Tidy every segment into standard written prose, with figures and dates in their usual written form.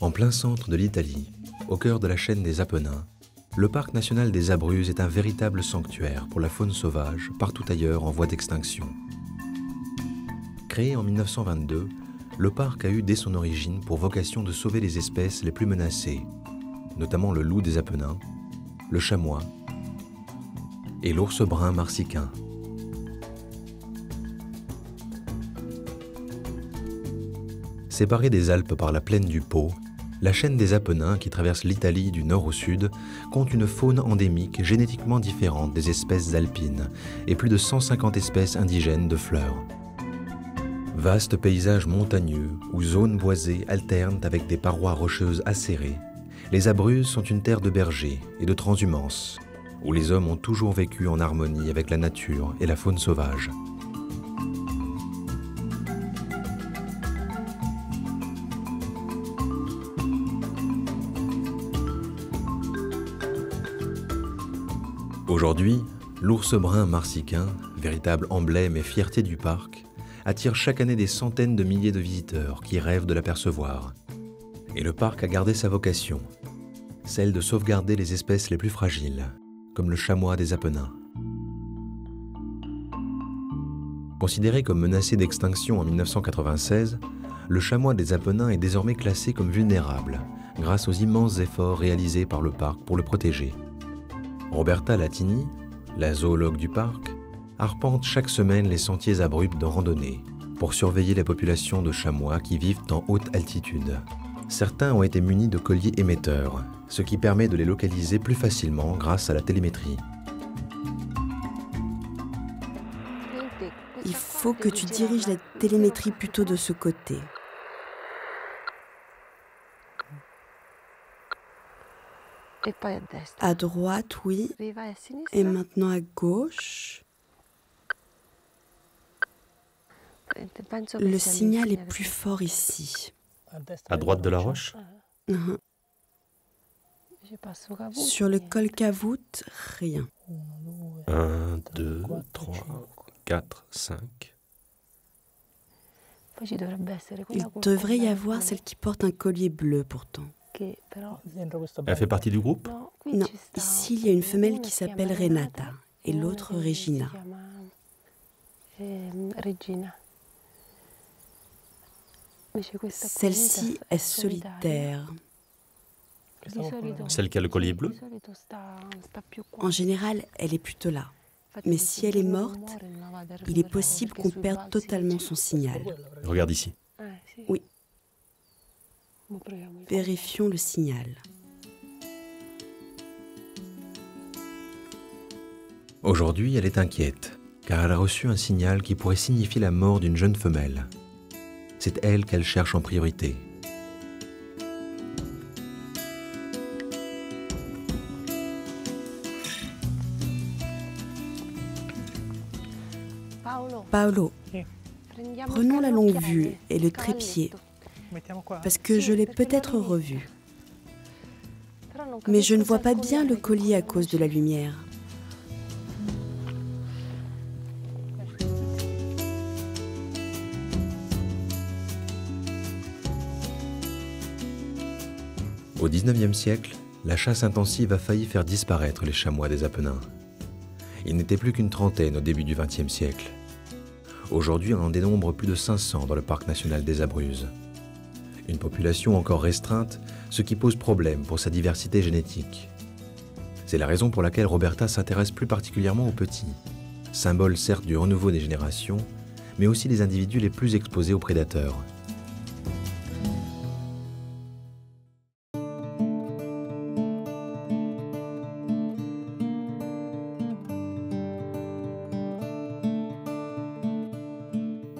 En plein centre de l'Italie, au cœur de la chaîne des Apennins, le parc national des Abruzzes est un véritable sanctuaire pour la faune sauvage partout ailleurs en voie d'extinction. Créé en 1922, le parc a eu dès son origine pour vocation de sauver les espèces les plus menacées, notamment le loup des Apennins, le chamois et l'ours brun marsicain. Séparée des Alpes par la plaine du Pô, la chaîne des Apennins, qui traverse l'Italie du nord au sud, compte une faune endémique génétiquement différente des espèces alpines et plus de 150 espèces indigènes de fleurs. Vastes paysages montagneux où zones boisées alternent avec des parois rocheuses acérées, les Abruzzes sont une terre de bergers et de transhumance, où les hommes ont toujours vécu en harmonie avec la nature et la faune sauvage. Aujourd'hui, l'ours brun marsicain, véritable emblème et fierté du parc, attire chaque année des centaines de milliers de visiteurs qui rêvent de l'apercevoir. Et le parc a gardé sa vocation, celle de sauvegarder les espèces les plus fragiles, comme le chamois des Apennins. Considéré comme menacé d'extinction en 1996, le chamois des Apennins est désormais classé comme vulnérable, grâce aux immenses efforts réalisés par le parc pour le protéger. Roberta Latini, la zoologue du parc, arpente chaque semaine les sentiers abrupts de randonnée pour surveiller la population de chamois qui vivent en haute altitude. Certains ont été munis de colliers émetteurs, ce qui permet de les localiser plus facilement grâce à la télémétrie. Il faut que tu diriges la télémétrie plutôt de ce côté. À droite, oui. Et maintenant à gauche. Le signal est plus fort ici. À droite de la roche? Sur le col Cavout, rien. 1, 2, 3, 4, 5. Il devrait y avoir celle qui porte un collier bleu pourtant. Elle fait partie du groupe? Non, ici il y a une femelle qui s'appelle Renata et l'autre Regina. Celle-ci est solitaire. Celle qui a le collier bleu? En général, elle est plutôt là. Mais si elle est morte, il est possible qu'on perde totalement son signal. Regarde ici. Oui. Vérifions le signal. Aujourd'hui, elle est inquiète, car elle a reçu un signal qui pourrait signifier la mort d'une jeune femelle. C'est elle qu'elle cherche en priorité. Paolo, prenons la longue vue et le trépied, parce que je l'ai peut-être revu. Mais je ne vois pas bien le collier à cause de la lumière. Au XIXe siècle, la chasse intensive a failli faire disparaître les chamois des Apennins. Il n'était plus qu'une trentaine au début du XXe siècle. Aujourd'hui, on en dénombre plus de 500 dans le parc national des Abruzzes. Une population encore restreinte, ce qui pose problème pour sa diversité génétique. C'est la raison pour laquelle Roberta s'intéresse plus particulièrement aux petits, symbole certes du renouveau des générations, mais aussi des individus les plus exposés aux prédateurs.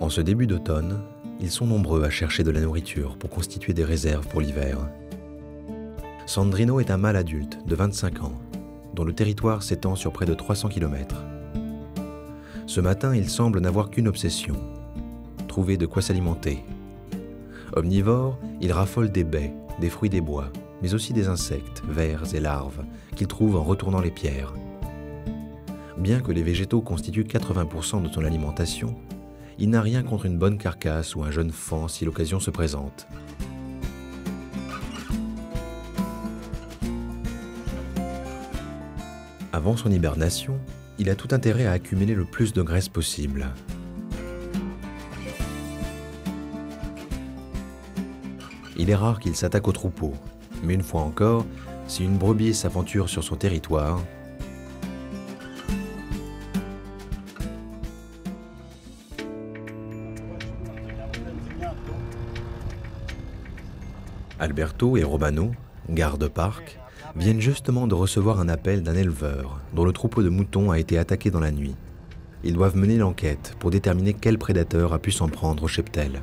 En ce début d'automne, ils sont nombreux à chercher de la nourriture pour constituer des réserves pour l'hiver. Sandrino est un mâle adulte de 25 ans, dont le territoire s'étend sur près de 300 km. Ce matin, il semble n'avoir qu'une obsession, trouver de quoi s'alimenter. Omnivore, il raffole des baies, des fruits des bois, mais aussi des insectes, vers et larves, qu'il trouve en retournant les pierres. Bien que les végétaux constituent 80% de son alimentation, il n'a rien contre une bonne carcasse ou un jeune faon si l'occasion se présente. Avant son hibernation, il a tout intérêt à accumuler le plus de graisse possible. Il est rare qu'il s'attaque au troupeau, mais une fois encore, si une brebis s'aventure sur son territoire, Alberto et Romano, gardes-parc, viennent justement de recevoir un appel d'un éleveur dont le troupeau de moutons a été attaqué dans la nuit. Ils doivent mener l'enquête pour déterminer quel prédateur a pu s'en prendre au cheptel.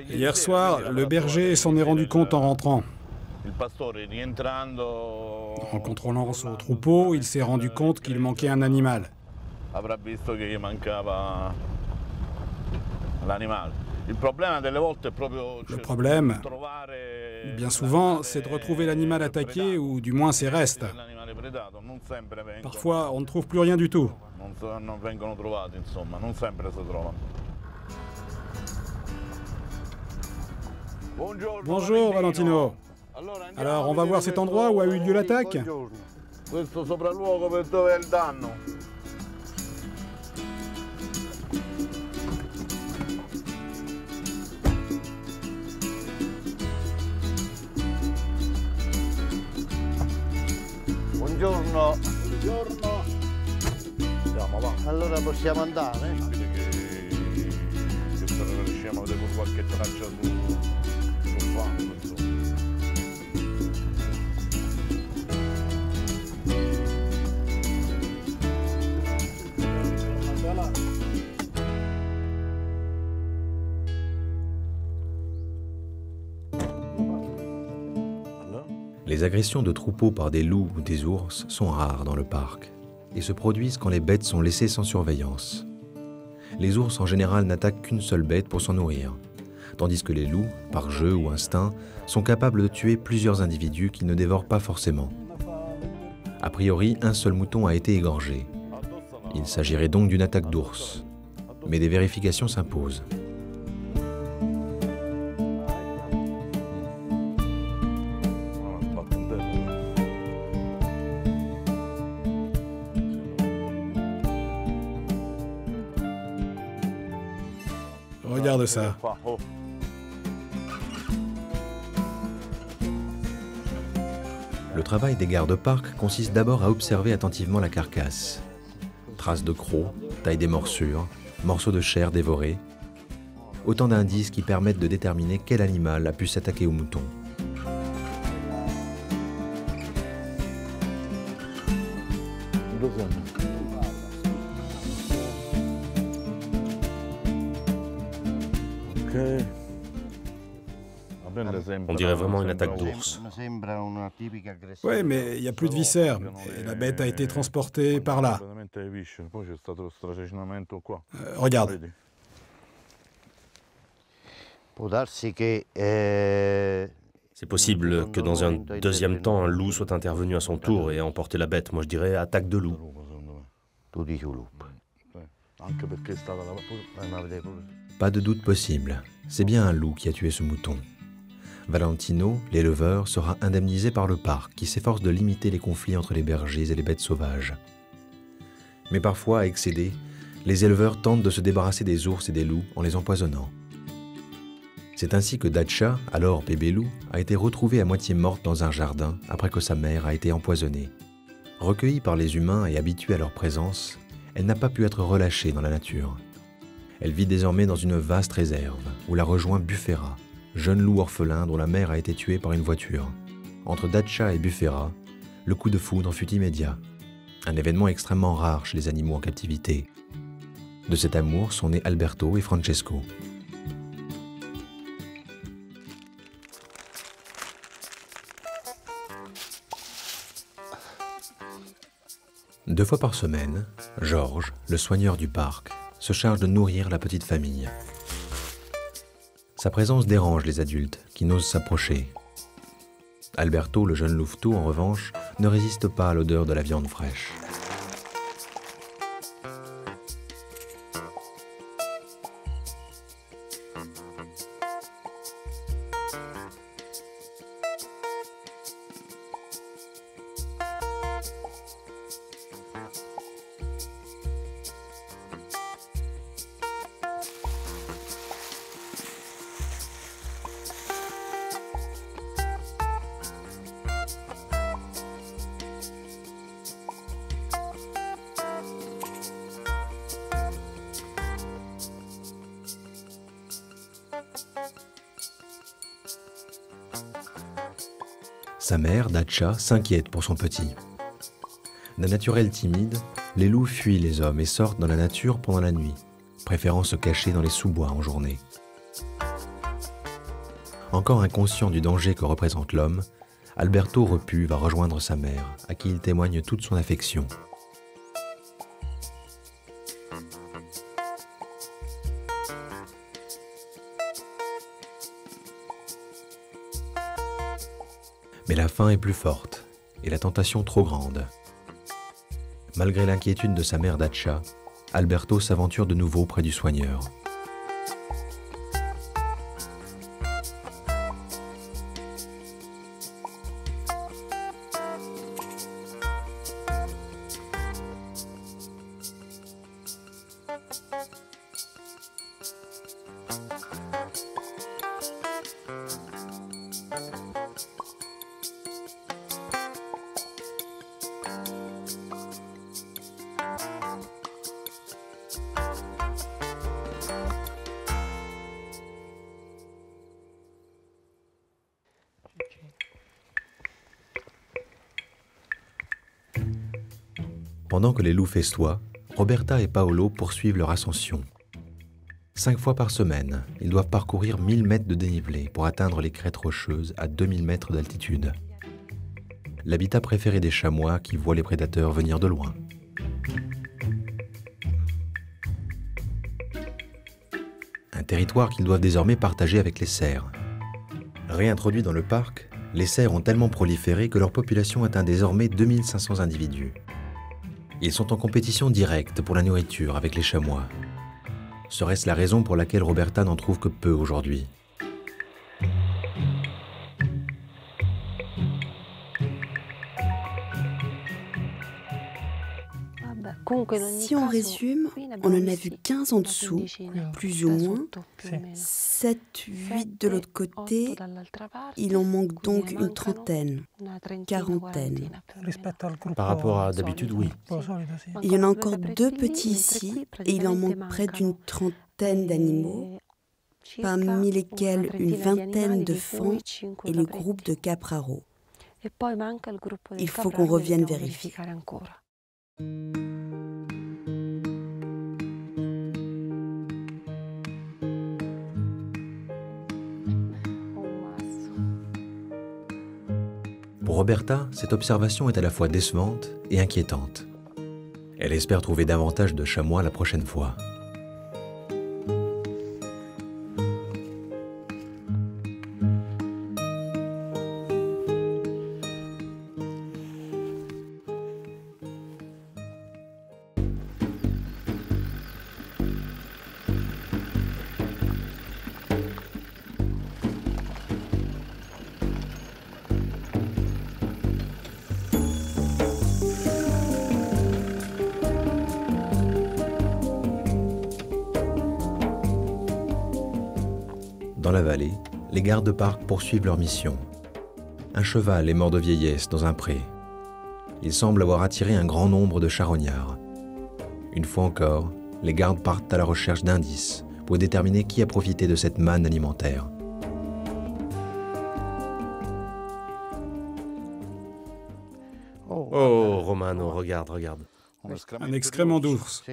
Hier soir, le berger s'en est rendu compte en rentrant. En contrôlant son troupeau, il s'est rendu compte qu'il manquait un animal. Le problème, bien souvent, c'est de retrouver l'animal attaqué ou du moins ses restes. Parfois, on ne trouve plus rien du tout. Bonjour Valentino. Alors, on va voir cet endroit où a eu lieu l'attaque? Buongiorno. Buongiorno. Andiamo, va. Allora possiamo andare? Che se ne riusciamo a vedere qualche traccia sul fango, insomma. Les agressions de troupeaux par des loups ou des ours sont rares dans le parc et se produisent quand les bêtes sont laissées sans surveillance. Les ours en général n'attaquent qu'une seule bête pour s'en nourrir, tandis que les loups, par jeu ou instinct, sont capables de tuer plusieurs individus qu'ils ne dévorent pas forcément. A priori, un seul mouton a été égorgé. Il s'agirait donc d'une attaque d'ours, mais des vérifications s'imposent. Regarde ça. Le travail des gardes-parc consiste d'abord à observer attentivement la carcasse. Traces de crocs, taille des morsures, morceaux de chair dévorés. Autant d'indices qui permettent de déterminer quel animal a pu s'attaquer au mouton. On dirait vraiment une attaque d'ours. Oui, mais il n'y a plus de viscères. Et la bête a été transportée par là. Regarde. C'est possible que dans un deuxième temps, un loup soit intervenu à son tour et ait emporté la bête. Moi, je dirais attaque de loup. Pas de doute possible, c'est bien un loup qui a tué ce mouton. Valentino, l'éleveur, sera indemnisé par le parc qui s'efforce de limiter les conflits entre les bergers et les bêtes sauvages. Mais parfois, excédés, les éleveurs tentent de se débarrasser des ours et des loups en les empoisonnant. C'est ainsi que Dacha, alors bébé loup, a été retrouvée à moitié morte dans un jardin après que sa mère a été empoisonnée. Recueillie par les humains et habituée à leur présence, elle n'a pas pu être relâchée dans la nature. Elle vit désormais dans une vaste réserve où la rejoint Bufera, jeune loup orphelin dont la mère a été tuée par une voiture. Entre Dacha et Bufera, le coup de foudre fut immédiat. Un événement extrêmement rare chez les animaux en captivité. De cet amour sont nés Alberto et Francesco. Deux fois par semaine, Georges, le soigneur du parc, se charge de nourrir la petite famille. Sa présence dérange les adultes qui n'osent s'approcher. Alberto, le jeune louveteau, en revanche, ne résiste pas à l'odeur de la viande fraîche. Sa mère, Datcha, s'inquiète pour son petit. D'un naturel timide, les loups fuient les hommes et sortent dans la nature pendant la nuit, préférant se cacher dans les sous-bois en journée. Encore inconscient du danger que représente l'homme, Alberto repu va rejoindre sa mère, à qui il témoigne toute son affection. Mais la faim est plus forte et la tentation trop grande. Malgré l'inquiétude de sa mère Datcha, Alberto s'aventure de nouveau près du soigneur. Pendant que les loups festoient, Roberta et Paolo poursuivent leur ascension. 5 fois par semaine, ils doivent parcourir 1000 mètres de dénivelé pour atteindre les crêtes rocheuses à 2000 mètres d'altitude. L'habitat préféré des chamois qui voient les prédateurs venir de loin. Un territoire qu'ils doivent désormais partager avec les cerfs. Réintroduits dans le parc, les cerfs ont tellement proliféré que leur population atteint désormais 2500 individus. Ils sont en compétition directe pour la nourriture avec les chamois. Serait-ce la raison pour laquelle Roberta n'en trouve que peu aujourd'hui ? Si on résume, on en a vu 15 en dessous, plus ou moins, 7, 8 de l'autre côté, il en manque donc une trentaine, quarantaine. Par rapport à d'habitude, oui. Il y en a encore 2 petits ici, et il en manque près d'une trentaine d'animaux, parmi lesquels une vingtaine de fans et le groupe de capraro. Il faut qu'on revienne vérifier. Pour Roberta, cette observation est à la fois décevante et inquiétante. Elle espère trouver davantage de chamois la prochaine fois. Dans la vallée, les gardes-parcs poursuivent leur mission. Un cheval est mort de vieillesse dans un pré. Il semble avoir attiré un grand nombre de charognards. Une fois encore, les gardes partent à la recherche d'indices pour déterminer qui a profité de cette manne alimentaire. Oh, Romano, regarde, regarde. Un excrément d'ours.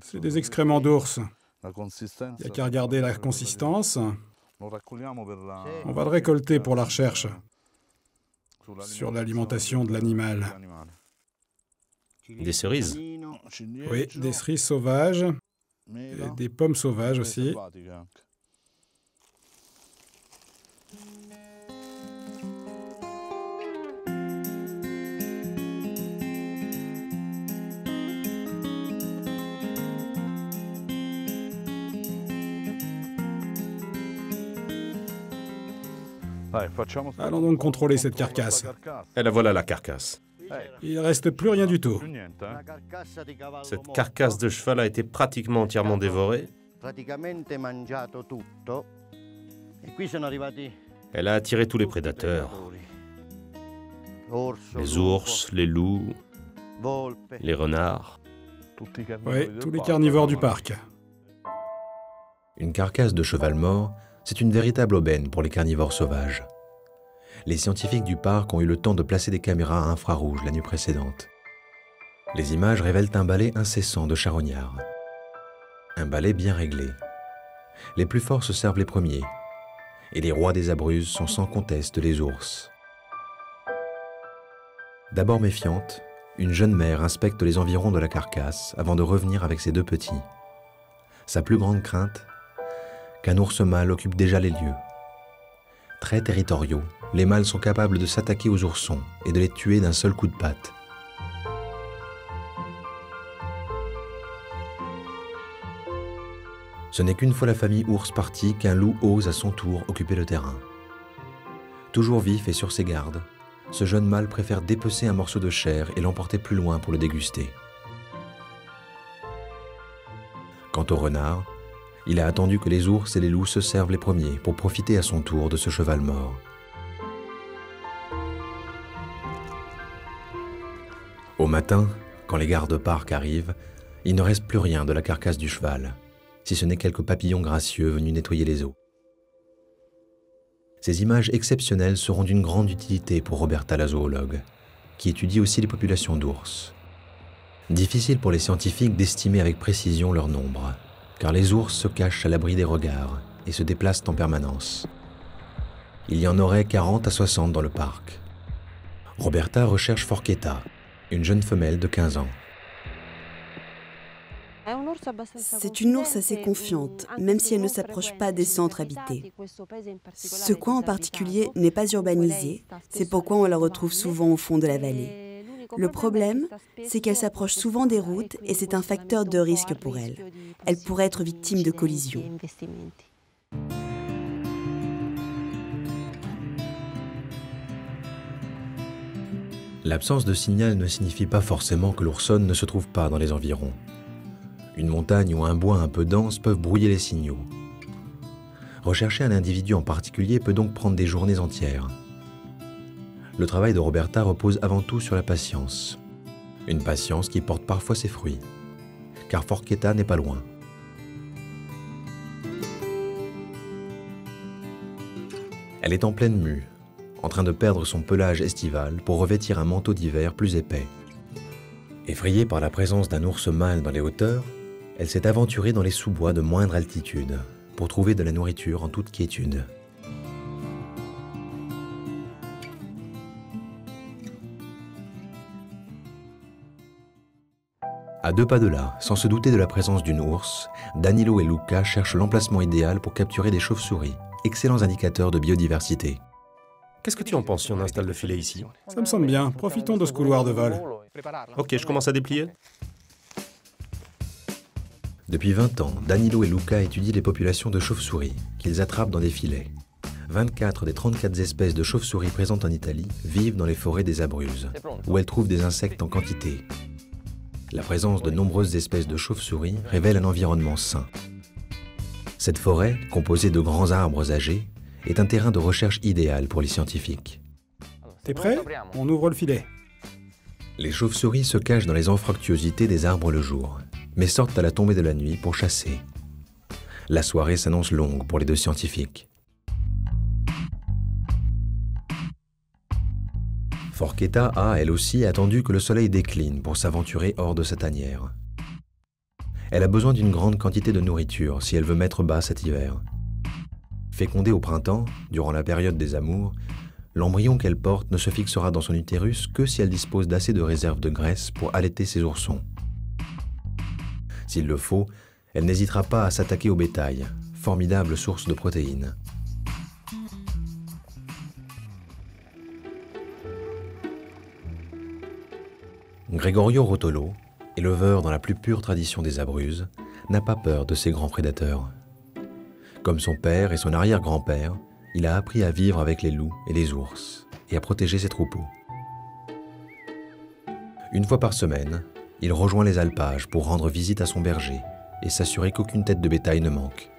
C'est des excréments d'ours. Il n'y a qu'à regarder la consistance. On va le récolter pour la recherche sur l'alimentation de l'animal. Des cerises? Oui, des cerises sauvages, et des pommes sauvages aussi. Allons donc contrôler cette carcasse. Et la voilà la carcasse. Il ne reste plus rien du tout. Cette carcasse de cheval a été pratiquement entièrement dévorée. Elle a attiré tous les prédateurs. Les ours, les loups, les renards. Oui, tous les carnivores du parc. Une carcasse de cheval mort, C'est une véritable aubaine pour les carnivores sauvages. Les scientifiques du parc ont eu le temps de placer des caméras à infrarouge la nuit précédente. Les images révèlent un balai incessant de charognards. Un balai bien réglé. Les plus forts se servent les premiers, et les rois des abruzzes sont sans conteste les ours. D'abord méfiante, une jeune mère inspecte les environs de la carcasse avant de revenir avec ses deux petits. Sa plus grande crainte, qu'un ours mâle occupe déjà les lieux. Très territoriaux, les mâles sont capables de s'attaquer aux oursons et de les tuer d'un seul coup de patte. Ce n'est qu'une fois la famille ours partie qu'un loup ose à son tour occuper le terrain. Toujours vif et sur ses gardes, ce jeune mâle préfère dépecer un morceau de chair et l'emporter plus loin pour le déguster. Quant au renard, il a attendu que les ours et les loups se servent les premiers pour profiter à son tour de ce cheval mort. Au matin, quand les gardes-parcs arrivent, il ne reste plus rien de la carcasse du cheval, si ce n'est quelques papillons gracieux venus nettoyer les eaux. Ces images exceptionnelles seront d'une grande utilité pour Roberta la zoologue, qui étudie aussi les populations d'ours. Difficile pour les scientifiques d'estimer avec précision leur nombre, car les ours se cachent à l'abri des regards et se déplacent en permanence. Il y en aurait 40 à 60 dans le parc. Roberta recherche Forchetta, une jeune femelle de 15 ans. C'est une ours assez confiante, même si elle ne s'approche pas des centres habités. Ce coin en particulier n'est pas urbanisé, c'est pourquoi on la retrouve souvent au fond de la vallée. Le problème, c'est qu'elle s'approche souvent des routes et c'est un facteur de risque pour elle. Elle pourrait être victime de collisions. L'absence de signal ne signifie pas forcément que l'oursonne ne se trouve pas dans les environs. Une montagne ou un bois un peu dense peuvent brouiller les signaux. Rechercher un individu en particulier peut donc prendre des journées entières. Le travail de Roberta repose avant tout sur la patience. Une patience qui porte parfois ses fruits, car Forchetta n'est pas loin. Elle est en pleine mue, en train de perdre son pelage estival pour revêtir un manteau d'hiver plus épais. Effrayée par la présence d'un ours mâle dans les hauteurs, elle s'est aventurée dans les sous-bois de moindre altitude pour trouver de la nourriture en toute quiétude. À 2 pas de là, sans se douter de la présence d'une ours, Danilo et Luca cherchent l'emplacement idéal pour capturer des chauves-souris, excellents indicateurs de biodiversité. Qu'est-ce que tu en penses si on installe le filet ici? Ça me semble bien. Profitons de ce couloir de vol. Ok, je commence à déplier. Depuis 20 ans, Danilo et Luca étudient les populations de chauves-souris, qu'ils attrapent dans des filets. 24 des 34 espèces de chauves-souris présentes en Italie vivent dans les forêts des Abruzzes, où elles trouvent des insectes en quantité. La présence de nombreuses espèces de chauves-souris révèle un environnement sain. Cette forêt, composée de grands arbres âgés, est un terrain de recherche idéal pour les scientifiques. T'es prêt? On ouvre le filet. Les chauves-souris se cachent dans les anfractuosités des arbres le jour, mais sortent à la tombée de la nuit pour chasser. La soirée s'annonce longue pour les deux scientifiques. Forchetta a, elle aussi, attendu que le soleil décline pour s'aventurer hors de sa tanière. Elle a besoin d'une grande quantité de nourriture si elle veut mettre bas cet hiver. Fécondée au printemps, durant la période des amours, l'embryon qu'elle porte ne se fixera dans son utérus que si elle dispose d'assez de réserves de graisse pour allaiter ses oursons. S'il le faut, elle n'hésitera pas à s'attaquer au bétail, formidable source de protéines. Gregorio Rotolo, éleveur dans la plus pure tradition des Abruzzes, n'a pas peur de ces grands prédateurs. Comme son père et son arrière-grand-père, il a appris à vivre avec les loups et les ours et à protéger ses troupeaux. Une fois par semaine, il rejoint les alpages pour rendre visite à son berger et s'assurer qu'aucune tête de bétail ne manque.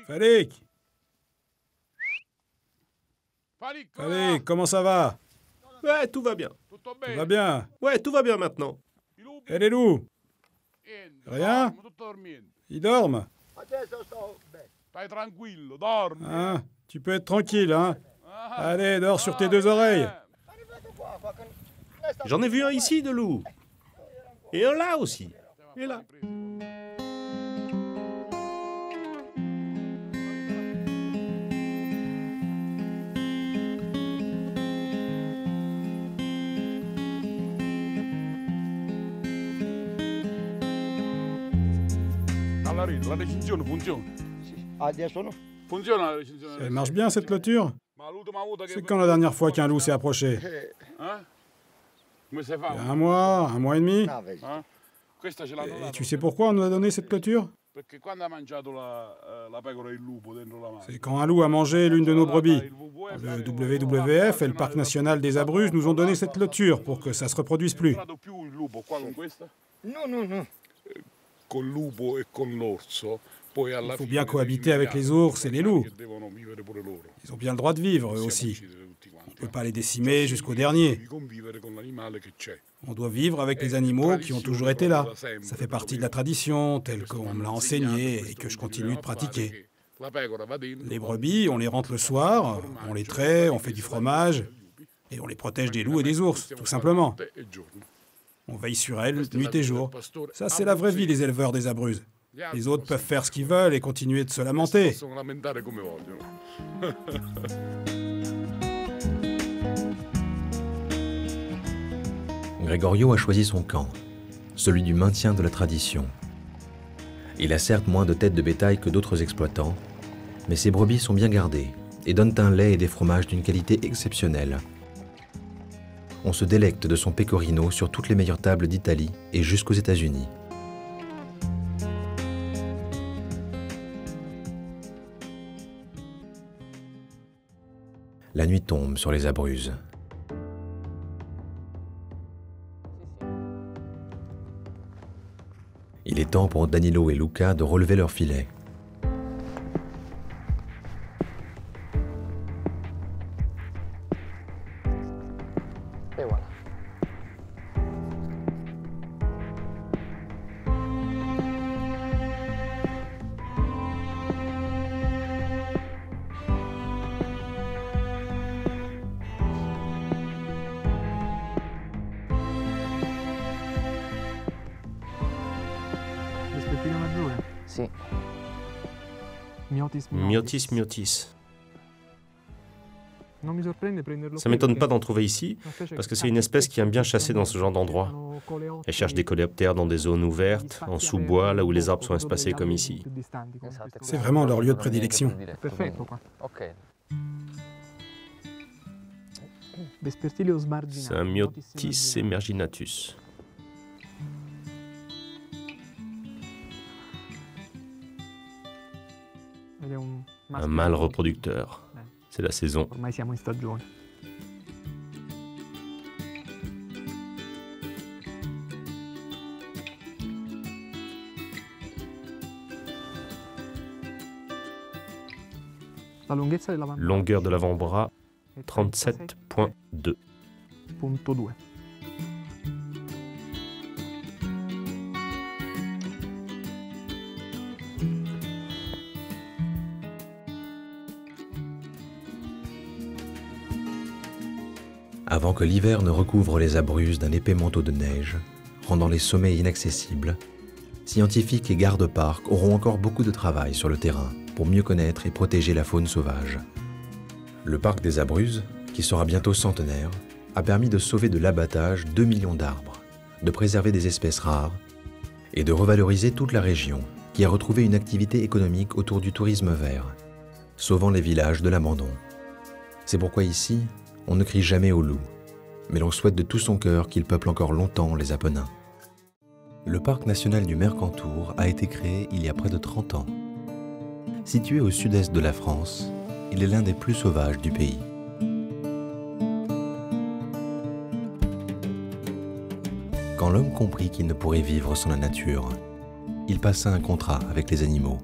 Falik! Falik, comment ça va? Ouais, tout va bien. Tout va bien? Ouais, tout va bien maintenant. Et les loups? Rien? Ils dorment? Hein? Tu peux être tranquille, hein? Allez, dors sur tes deux oreilles. J'en ai vu un ici de loup. Et un là aussi. Et là. La recinzione funziona. Adesso no. Funziona la recinzione. Elle marche bien, cette clôture? Ma l'ultima volta che C'est quand la dernière fois qu'un loup s'est approché? Come si Il y fa? a un mois et demi? Nave. Questa ce l'hanno Et data. tu sais pourquoi on nous a donné cette clôture? Perché quando ha mangiato la pecora e il lupo dentro la mano. C'est quand un loup a mangé l'une de nos brebis. Le WWF et le Parc national des Abruzzes nous ont donné cette clôture pour que ça se reproduise plus. Più il lupo qua con questa? No, no, no. Col lupo e con l'orso. Poi alla Il faut fine bien cohabiter avec les ours et les loups. che devono vivere pure loro. Ils ont bien le droit de vivre, eux aussi. Uccidere tutti quanti. On ne peut pas les décimer jusqu'au dernier. Devi convivere con l'animale che c'è. On doit vivre avec les animaux qui ont toujours été là. Ça fait partie de la tradition, telle qu'on me l'a enseignée et que je continue de pratiquer. La pecora va dentro. Les brebis, on les rentre le soir, on les traite, on fait du fromage, et on les protège des loups et des ours, tout simplement. E giorno. On veille sur elles, nuit et jour. Ça, c'est la vraie vie des éleveurs des Abruzzes. Les autres peuvent faire ce qu'ils veulent et continuer de se lamenter. Possono lamentare come vogliono. Gregorio a choisi son camp, celui du maintien de la tradition. Il a certes moins de têtes de bétail que d'autres exploitants, mais ses brebis sont bien gardées et donnent un lait et des fromages d'une qualité exceptionnelle. On se délecte de son pecorino sur toutes les meilleures tables d'Italie et jusqu'aux États-Unis. La nuit tombe sur les Abruzzes. Il est temps pour Danilo et Luca de relever leur filet. E voilà. Vespertino maggiore? Sì. Myotis Myotis myotis. Non mi sorprende prenderlo. Ça m'étonne pas d'en trouver ici, parce que c'est une espèce qui aime bien chasser dans ce genre d'endroit. Elle cherche des coléoptères dans des zones ouvertes, en sous-bois, là où les arbres sont espacés comme ici. C'est vraiment leur lieu de prédilection. Perfetto qua. Ok. Vespertilio smarginatus. C'est un Myotis emerginatus. Ed è un Un maschio. mâle reproducteur. C'est la saison. Ormai siamo in stagione. La lunghezza dell'avambraccio Longueur de l'avant-bras, è 37,2. 37,2. Avant que l'hiver ne recouvre les Abruzzes d'un épais manteau de neige, rendant les sommets inaccessibles, scientifiques et gardes-parcs auront encore beaucoup de travail sur le terrain pour mieux connaître et protéger la faune sauvage. Le parc des Abruzzes, qui sera bientôt centenaire, a permis de sauver de l'abattage 2 millions d'arbres, de préserver des espèces rares et de revaloriser toute la région, qui a retrouvé une activité économique autour du tourisme vert, sauvant les villages de l'abandon. C'est pourquoi ici, on ne crie jamais au loup, mais l'on souhaite de tout son cœur qu'il peuple encore longtemps les Apennins. Le parc national du Mercantour a été créé il y a près de 30 ans. Situé au sud-est de la France, il est l'un des plus sauvages du pays. Quand l'homme comprit qu'il ne pourrait vivre sans la nature, il passa un contrat avec les animaux.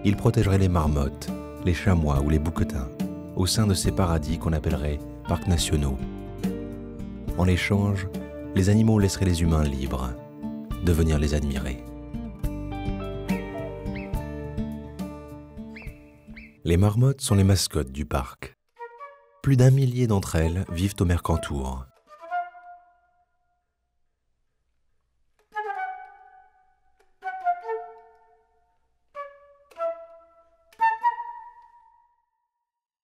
il protégerait les marmottes, les chamois ou les bouquetins, au sein de ces paradis qu'on appellerait parcs nationaux. En échange, les animaux laisseraient les humains libres de venir les admirer. Les marmottes sont les mascottes du parc. Plus d'1 millier d'entre elles vivent au Mercantour.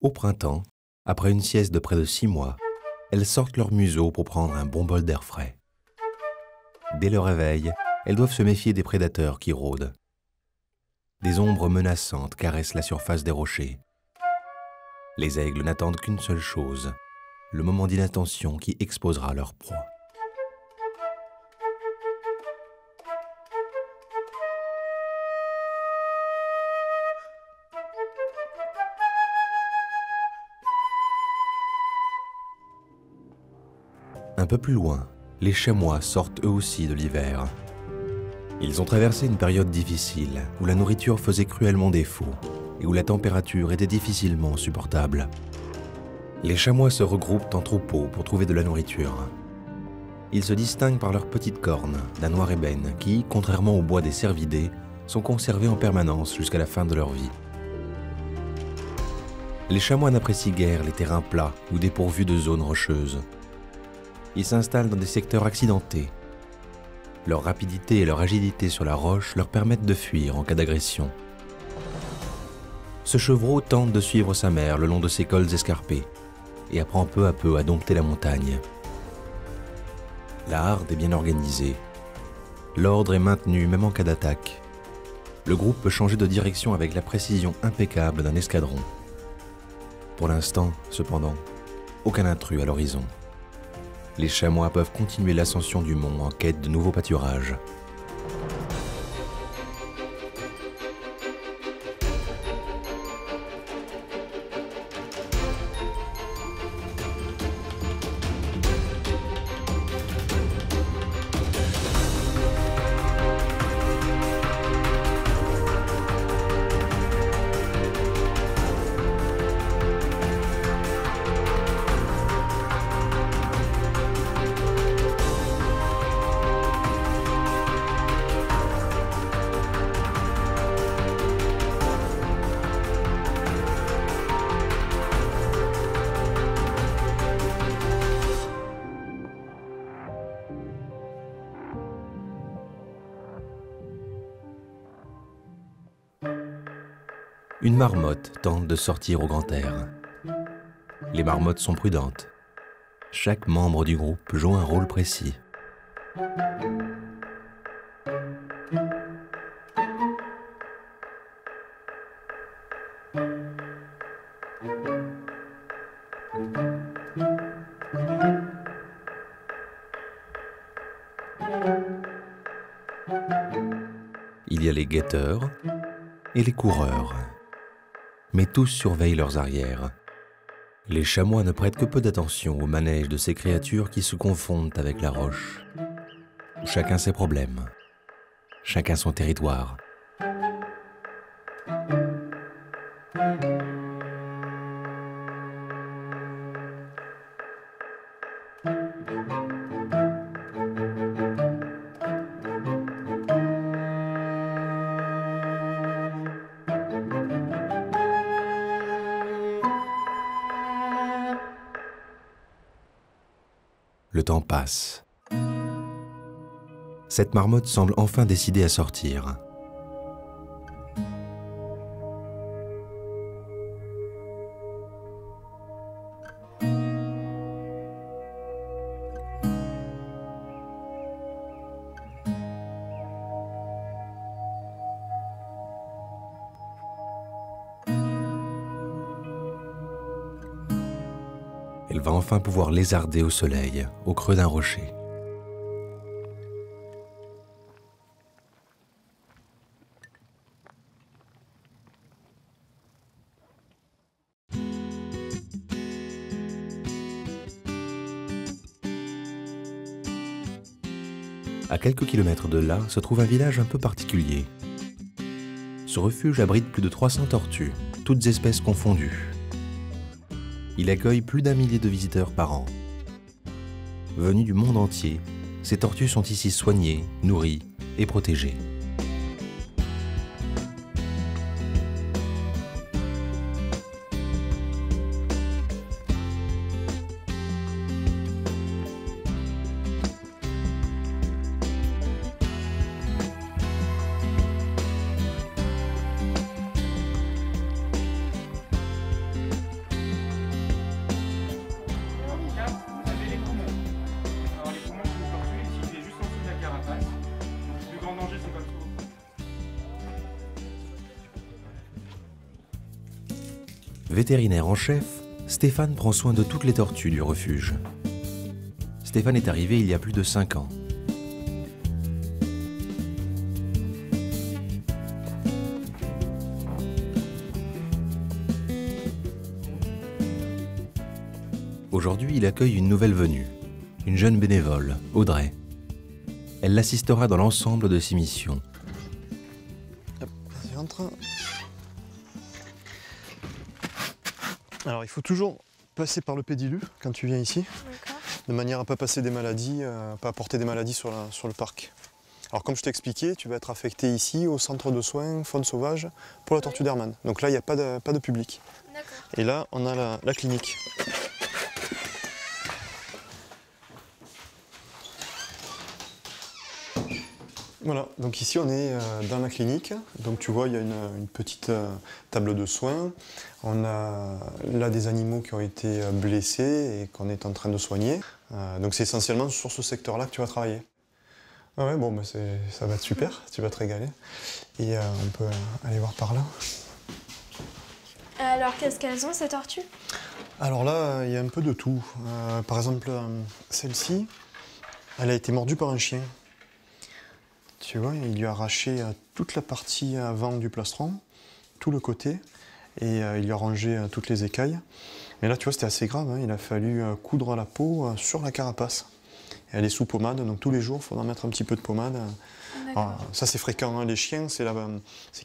Au printemps, après une sieste de près de 6 mois, elles sortent leur museau pour prendre un bon bol d'air frais. Dès le réveil, elles doivent se méfier des prédateurs qui rôdent. Des ombres menaçantes caressent la surface des rochers. Les aigles n'attendent qu'une seule chose, le moment d'inattention qui exposera leur proie. Un peu plus loin, les chamois sortent eux aussi de l'hiver. Ils ont traversé une période difficile où la nourriture faisait cruellement défaut et où la température était difficilement supportable. Les chamois se regroupent en troupeaux pour trouver de la nourriture. Ils se distinguent par leurs petites cornes d'un noir ébène qui, contrairement au bois des cervidés, sont conservés en permanence jusqu'à la fin de leur vie. Les chamois n'apprécient guère les terrains plats ou dépourvus de zones rocheuses. Ils s'installent dans des secteurs accidentés. Leur rapidité et leur agilité sur la roche leur permettent de fuir en cas d'agression. Ce chevreau tente de suivre sa mère le long de ses cols escarpés et apprend peu à peu à dompter la montagne. La harde est bien organisée. L'ordre est maintenu même en cas d'attaque. Le groupe peut changer de direction avec la précision impeccable d'un escadron. Pour l'instant, cependant, aucun intrus à l'horizon. Les chamois peuvent continuer l'ascension du mont en quête de nouveaux pâturages. Une marmotte tente de sortir au grand air. Les marmottes sont prudentes. Chaque membre du groupe joue un rôle précis. Il y a les guetteurs et les coureurs. Mais tous surveillent leurs arrières. Les chamois ne prêtent que peu d'attention au manège de ces créatures qui se confondent avec la roche. Chacun ses problèmes, chacun son territoire. Le temps passe. Cette marmotte semble enfin décidée à sortir. Elle va enfin pouvoir lézarder au soleil, au creux d'un rocher. À quelques kilomètres de là se trouve un village un peu particulier. Ce refuge abrite plus de 300 tortues, toutes espèces confondues. Il accueille plus d'1 millier de visiteurs par an. Venus du monde entier, ces tortues sont ici soignées, nourries et protégées. Vétérinaire en chef, Stéphane prend soin de toutes les tortues du refuge. Stéphane est arrivé il y a plus de 5 ans. Aujourd'hui, il accueille une nouvelle venue, une jeune bénévole, Audrey. Elle l'assistera dans l'ensemble de ses missions. Hop, vas-y, rentre. Alors il faut toujours passer par le pédilu quand tu viens ici, de manière à ne pas passer des maladies, pas apporter des maladies sur le parc. Alors comme je t'ai expliqué, tu vas être affecté ici au centre de soins faune sauvage pour la tortue d'Hermann. Donc là il n'y a pas de public. Et là on a la clinique. Voilà, donc ici on est dans la clinique, donc tu vois il y a une petite table de soins, on a là des animaux qui ont été blessés et qu'on est en train de soigner, donc c'est essentiellement sur ce secteur-là que tu vas travailler. Ah ouais, bon, bah ça va être super, tu vas te régaler, et on peut aller voir par là. Alors qu'est-ce qu'elles ont ces tortues? Alors là, il y a un peu de tout, par exemple celle-ci, elle a été mordue par un chien. Tu vois, il lui a arraché toute la partie avant du plastron, tout le côté, et il lui a rangé toutes les écailles. Mais là, tu vois, c'était assez grave, hein, il a fallu coudre la peau sur la carapace. Et elle est sous pommade, donc tous les jours, il faudra mettre un petit peu de pommade. Alors, ça, c'est fréquent, hein, les chiens, c'est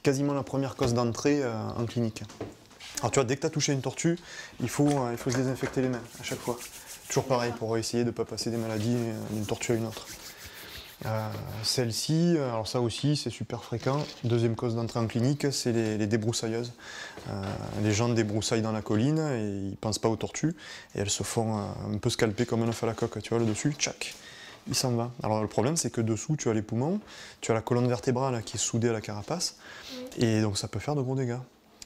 quasiment la première cause d'entrée en clinique. Alors, tu vois, dès que tu as touché une tortue, il faut se désinfecter les mains à chaque fois. Toujours pareil, pour essayer de ne pas passer des maladies d'une tortue à une autre. Celle-ci, alors ça aussi c'est super fréquent, deuxième cause d'entrée en clinique, c'est les débroussailleuses. Les gens débroussaillent dans la colline et ils ne pensent pas aux tortues et elles se font un peu scalper comme un œuf à la coque, tu vois le dessus, tchac, il s'en va. Alors le problème c'est que dessous tu as les poumons, tu as la colonne vertébrale qui est soudée à la carapace et donc ça peut faire de gros dégâts.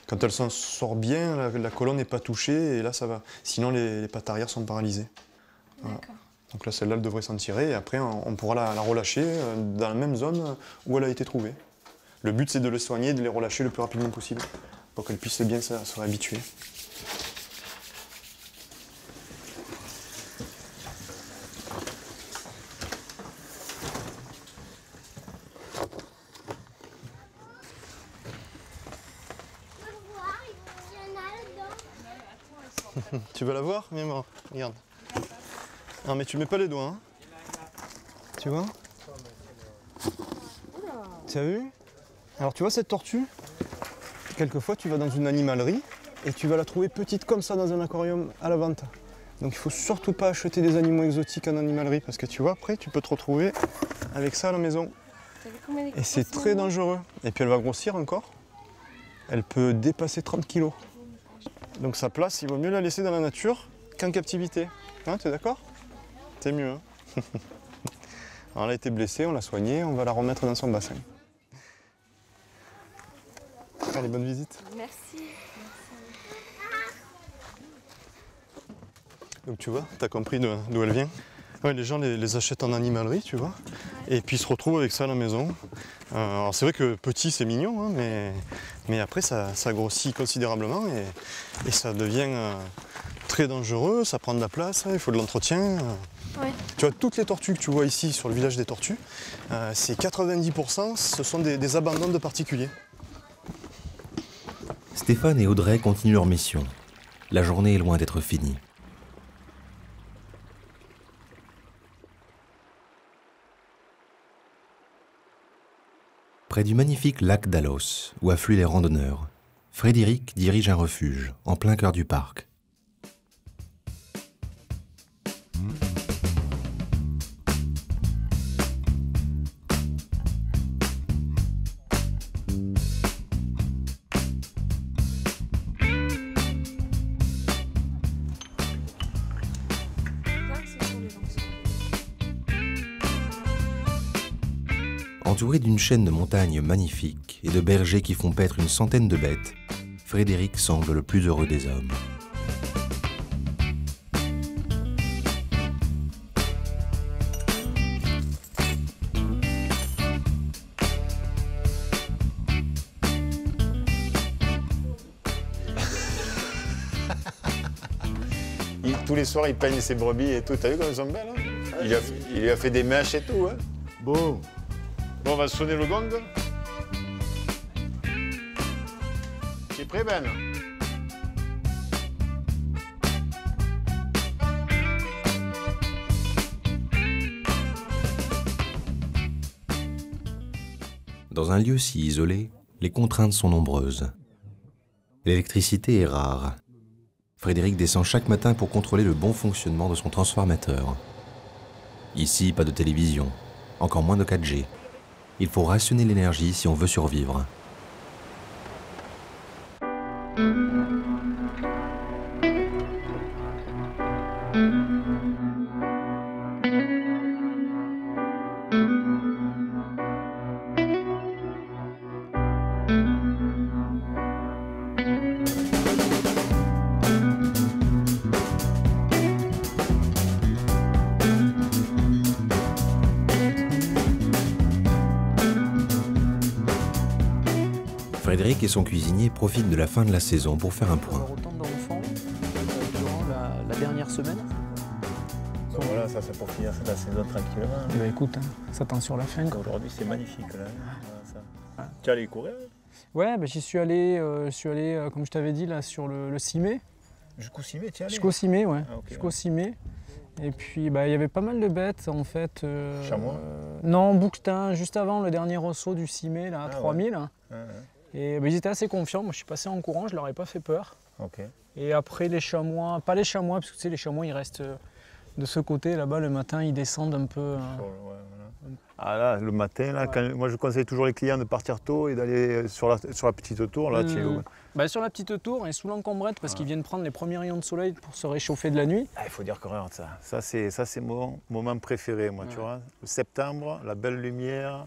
Quand elle s'en sort bien, la colonne n'est pas touchée et là ça va, sinon les pattes arrière sont paralysées. Voilà. Donc là, celle-là, elle devrait s'en tirer et après, on pourra la relâcher dans la même zone où elle a été trouvée. Le but, c'est de les soigner et de les relâcher le plus rapidement possible pour qu'elles puissent bien se réhabituer. Tu veux la voir? Viens voir, regarde. Non mais tu mets pas les doigts, hein. Tu vois? Tu as vu? Alors tu vois cette tortue? Quelquefois tu vas dans une animalerie et tu vas la trouver petite comme ça dans un aquarium à la vente. Donc il faut surtout pas acheter des animaux exotiques en animalerie parce que tu vois après tu peux te retrouver avec ça à la maison. Et c'est très dangereux. Et puis elle va grossir encore. Elle peut dépasser 30 kg. Donc sa place, il vaut mieux la laisser dans la nature qu'en captivité. Hein, tu es d'accord? C'est mieux. Hein. Alors elle a été blessée, on l'a soignée, on va la remettre dans son bassin. Allez, bonne visite. Merci. Donc tu vois, tu as compris d'où elle vient. Ouais, les gens les achètent en animalerie, tu vois, et puis ils se retrouvent avec ça à la maison. Alors c'est vrai que petit c'est mignon, hein, mais après ça grossit considérablement et ça devient très dangereux, ça prend de la place, il faut de l'entretien. Ouais. Tu vois, toutes les tortues que tu vois ici sur le village des tortues, c'est 90%, ce sont des abandons de particuliers. Stéphane et Audrey continuent leur mission. La journée est loin d'être finie. Près du magnifique lac d'Alos, où affluent les randonneurs, Frédéric dirige un refuge, en plein cœur du parc. Entouré d'une chaîne de montagnes magnifiques et de bergers qui font paître une centaine de bêtes, Frédéric semble le plus heureux des hommes. Tous les soirs, il peigne ses brebis et tout. T'as vu comme elles sont belles, hein? Il lui a fait des mèches et tout, hein? Bon, on va sonner le gong. Tu es prêt, Ben? Dans un lieu si isolé, les contraintes sont nombreuses. L'électricité est rare. Frédéric descend chaque matin pour contrôler le bon fonctionnement de son transformateur. Ici, pas de télévision, encore moins de 4G. Il faut rationner l'énergie si on veut survivre. Frédéric et son cuisinier profitent de la fin de la saison pour faire un point. Autant d'enfants durant la dernière semaine. Voilà, ça c'est pour finir la saison tranquillement. Eh ben, écoute, hein, ça tend sur la fin. Aujourd'hui c'est magnifique là. Ça. Tu es allé courir? Ouais, ben, j'y suis allé, comme je t'avais dit, là, sur le 6 mai. Jusqu'au 6 mai, tu es allé? Jusqu'au 6 mai, ouais. Ah, okay, jusqu'au 6 mai. Et puis, bah, y avait pas mal de bêtes, en fait. Chamois? Non, bouquetin, juste avant le dernier ressaut du 6 mai, là, à 3000. Ouais. Et bah, ils étaient assez confiants. Moi, je suis passé en courant, je leur ai pas fait peur. Okay. Et après, les chamois, pas les chamois, parce que tu sais, les chamois, ils restent de ce côté, là-bas, le matin, ils descendent un peu. Ah là, le matin, là, moi je conseille toujours les clients de partir tôt et d'aller sur la petite tour. Là, tu es où? Bah, sur la petite tour et sous l'encombrette parce qu'ils viennent prendre les premiers rayons de soleil pour se réchauffer de la nuit. Ah, il faut dire que regarde ça. Ça c'est mon moment préféré, moi, tu vois. Le septembre, la belle lumière.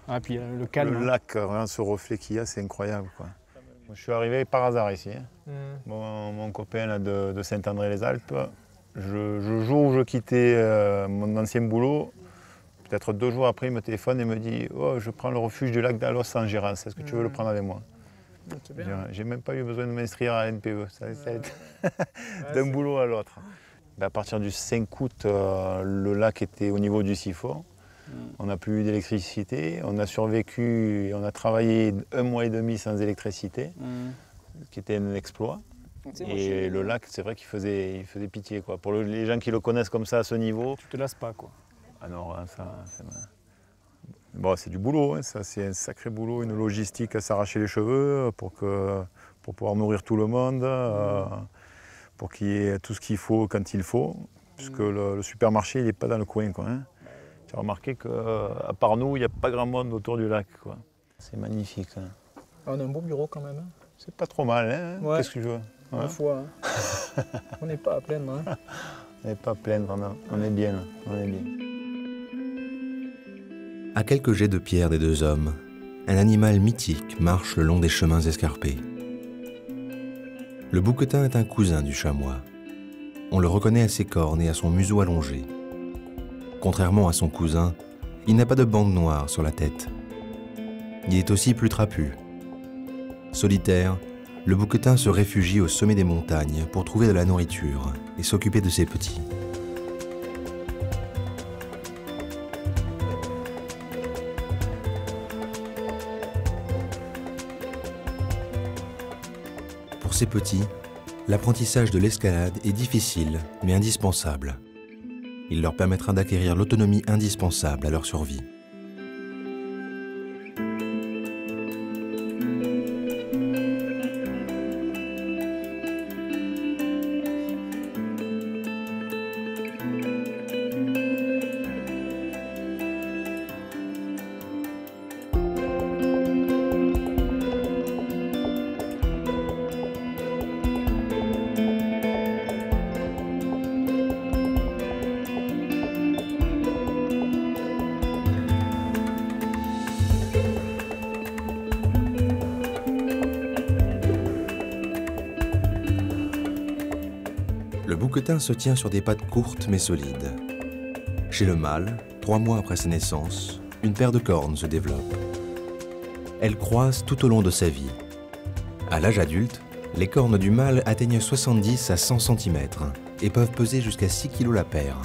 Ah, puis le calme. Le lac, regarde ce reflet qu'il y a, c'est incroyable, quoi. Moi, je suis arrivé par hasard ici. Hein. Mon copain là, de Saint-André-les-Alpes, le jour où je quittais mon ancien boulot, peut-être 2 jours après, il me téléphone et me dit « Oh, je prends le refuge du lac d'Alos en Gérance, est-ce que tu veux le prendre avec moi ?» J'ai même pas eu besoin de m'inscrire à la NPE, ça a été d'un boulot à l'autre. À partir du 5 août, le lac était au niveau du siphon. On n'a plus eu d'électricité, on a survécu et on a travaillé 1 mois et demi sans électricité, ce qui était un exploit. Et le lac, c'est vrai qu'il faisait pitié, quoi. Pour les gens qui le connaissent comme ça à ce niveau. Tu te lasses pas, quoi. Ah non, ça, c'est... Bon, c'est du boulot, hein, ça, c'est un sacré boulot, une logistique à s'arracher les cheveux pour pouvoir nourrir tout le monde, pour qu'il y ait tout ce qu'il faut quand il faut, puisque le supermarché, il n'est pas dans le coin, quoi. Hein. Tu as remarqué qu'à part nous, il n'y a pas grand monde autour du lac, quoi. C'est magnifique. Hein. On a un beau bureau quand même. Hein. C'est pas trop mal, hein. Ouais. Qu'est-ce que tu veux? Une fois. Hein. On n'est pas à plaindre. Hein. On n'est pas à plaindre, on est bien, on est bien. À quelques jets de pierre des 2 hommes, un animal mythique marche le long des chemins escarpés. Le bouquetin est un cousin du chamois. On le reconnaît à ses cornes et à son museau allongé. Contrairement à son cousin, il n'a pas de bande noire sur la tête. Il est aussi plus trapu. Solitaire, le bouquetin se réfugie au sommet des montagnes pour trouver de la nourriture et s'occuper de ses petits. Pour ces petits, l'apprentissage de l'escalade est difficile mais indispensable. Il leur permettra d'acquérir l'autonomie indispensable à leur survie. Le bouquetin se tient sur des pattes courtes mais solides. Chez le mâle, 3 mois après sa naissance, une paire de cornes se développe. Elles croissent tout au long de sa vie. À l'âge adulte, les cornes du mâle atteignent 70 à 100 cm et peuvent peser jusqu'à 6 kg la paire.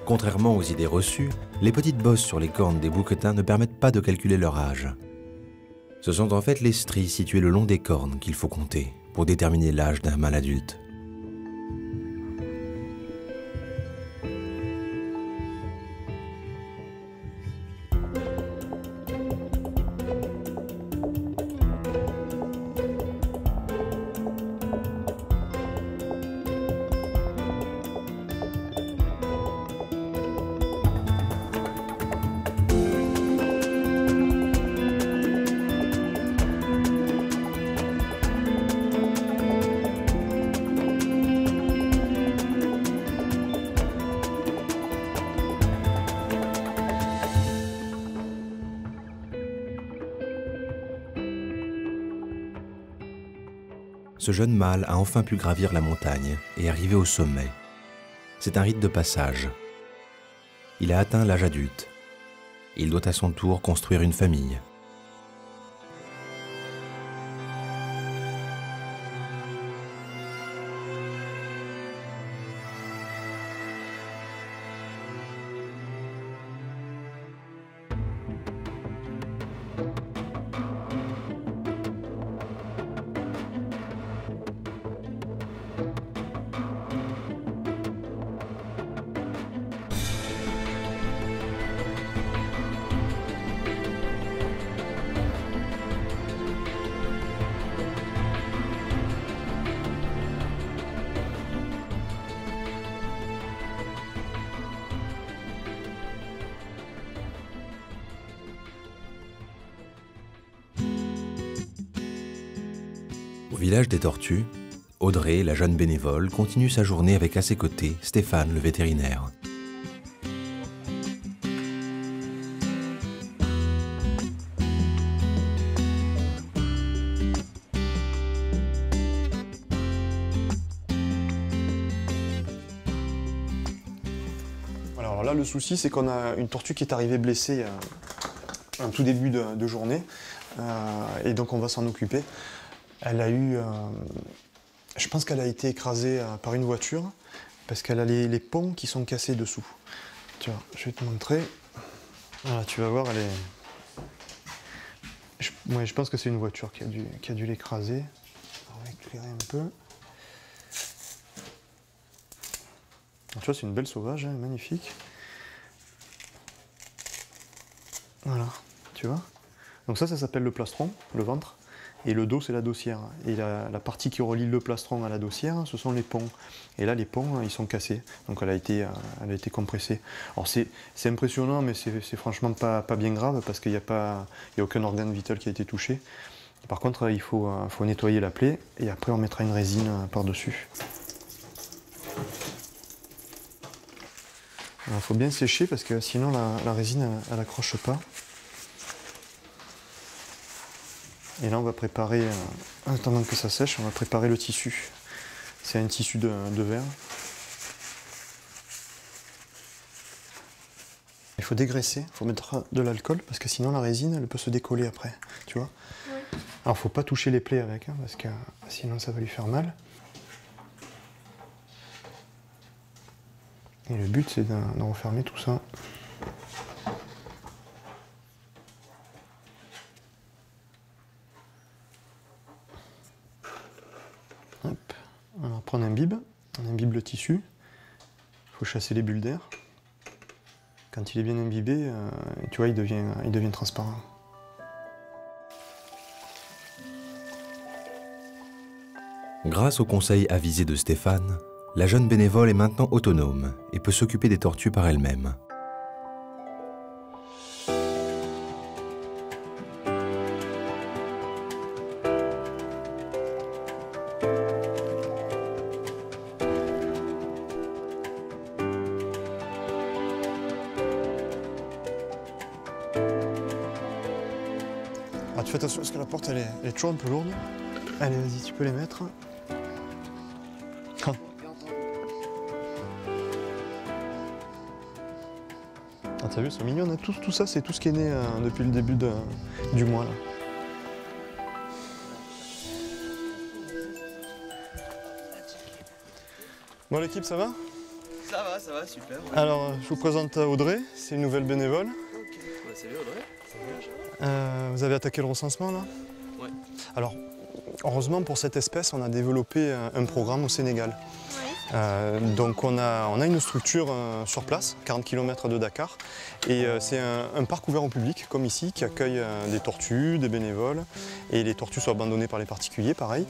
Contrairement aux idées reçues, les petites bosses sur les cornes des bouquetins ne permettent pas de calculer leur âge. Ce sont en fait les stries situées le long des cornes qu'il faut compter pour déterminer l'âge d'un mâle adulte. Ce jeune mâle a enfin pu gravir la montagne et arriver au sommet. C'est un rite de passage. Il a atteint l'âge adulte. Il doit à son tour construire une famille. Au village des tortues, Audrey, la jeune bénévole, continue sa journée avec à ses côtés Stéphane, le vétérinaire. Alors là, le souci, c'est qu'on a une tortue qui est arrivée blessée en tout début de journée, et donc on va s'en occuper. Elle a eu, je pense qu'elle a été écrasée par une voiture, parce qu'elle a les ponts qui sont cassés dessous. Tu vois, je vais te montrer. Voilà, tu vas voir, elle est... je pense que c'est une voiture qui a dû l'écraser. On va éclairer un peu. Tu vois, c'est une belle sauvage, hein, magnifique. Voilà, tu vois. Donc ça s'appelle le plastron, le ventre. Et le dos, c'est la dossière. Et la partie qui relie le plastron à la dossière, ce sont les ponts. Et là, les ponts, ils sont cassés. Donc elle a été compressée. Alors c'est impressionnant, mais c'est franchement pas bien grave, parce qu'il n'y a aucun organe vital qui a été touché. Par contre, il faut nettoyer la plaie, et après on mettra une résine par-dessus. Il faut bien sécher, parce que sinon la résine, elle n'accroche pas. Et là, on va préparer, en attendant que ça sèche, on va préparer le tissu. C'est un tissu de verre. Il faut dégraisser, il faut mettre de l'alcool, parce que sinon la résine, elle peut se décoller après, tu vois. Oui. Alors, il ne faut pas toucher les plaies avec, hein, parce que sinon ça va lui faire mal. Et le but, c'est de refermer tout ça. On va prendre un imbibe le tissu, il faut chasser les bulles d'air. Quand il est bien imbibé, tu vois, il devient transparent. Grâce au conseil avisé de Stéphane, la jeune bénévole est maintenant autonome et peut s'occuper des tortues par elle-même. Ah, tu fais attention parce que la porte elle est toujours un peu lourde. Allez, vas-y, tu peux les mettre. t'as vu, elles sont mignonnes. Tout ça, c'est tout ce qui est né depuis le début du mois. Là. Bon, l'équipe, ça va? Ça va, super. Ouais. Alors, je vous présente Audrey, c'est une nouvelle bénévole. Ok, bah, salut Audrey. Vous avez attaqué le recensement là? Ouais. Alors, heureusement pour cette espèce, on a développé un programme au Sénégal. Donc on a une structure sur place, 40 km de Dakar, et c'est un parc ouvert au public, comme ici, qui accueille des tortues, des bénévoles, et les tortues sont abandonnées par les particuliers, pareil.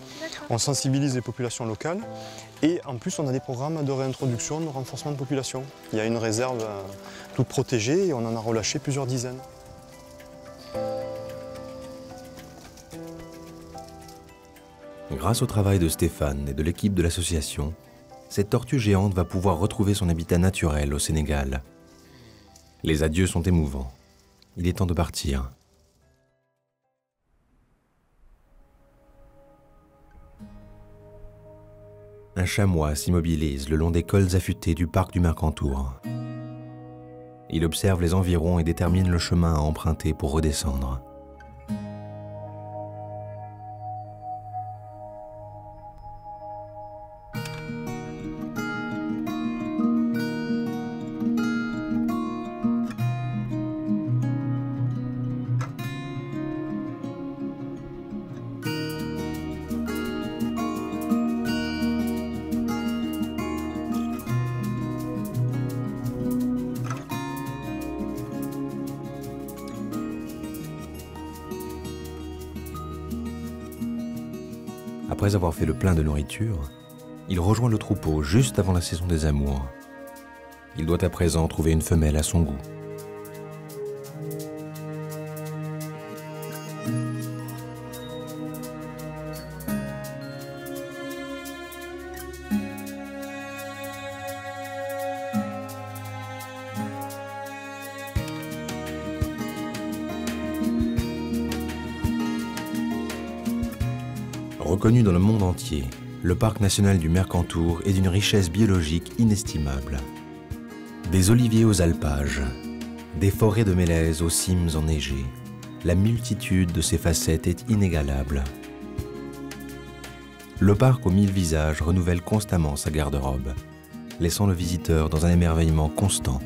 On sensibilise les populations locales, et en plus on a des programmes de réintroduction, de renforcement de population. Il y a une réserve toute protégée, et on en a relâché plusieurs dizaines. Grâce au travail de Stéphane et de l'équipe de l'association, cette tortue géante va pouvoir retrouver son habitat naturel au Sénégal. Les adieux sont émouvants. Il est temps de partir. Un chamois s'immobilise le long des cols affûtés du parc du Mercantour. Il observe les environs et détermine le chemin à emprunter pour redescendre. Après avoir fait le plein de nourriture, il rejoint le troupeau juste avant la saison des amours. Il doit à présent trouver une femelle à son goût. Reconnu dans le monde entier, le parc national du Mercantour est d'une richesse biologique inestimable. Des oliviers aux alpages, des forêts de mélèzes aux cimes enneigées, la multitude de ses facettes est inégalable. Le parc aux 1000 visages renouvelle constamment sa garde-robe, laissant le visiteur dans un émerveillement constant.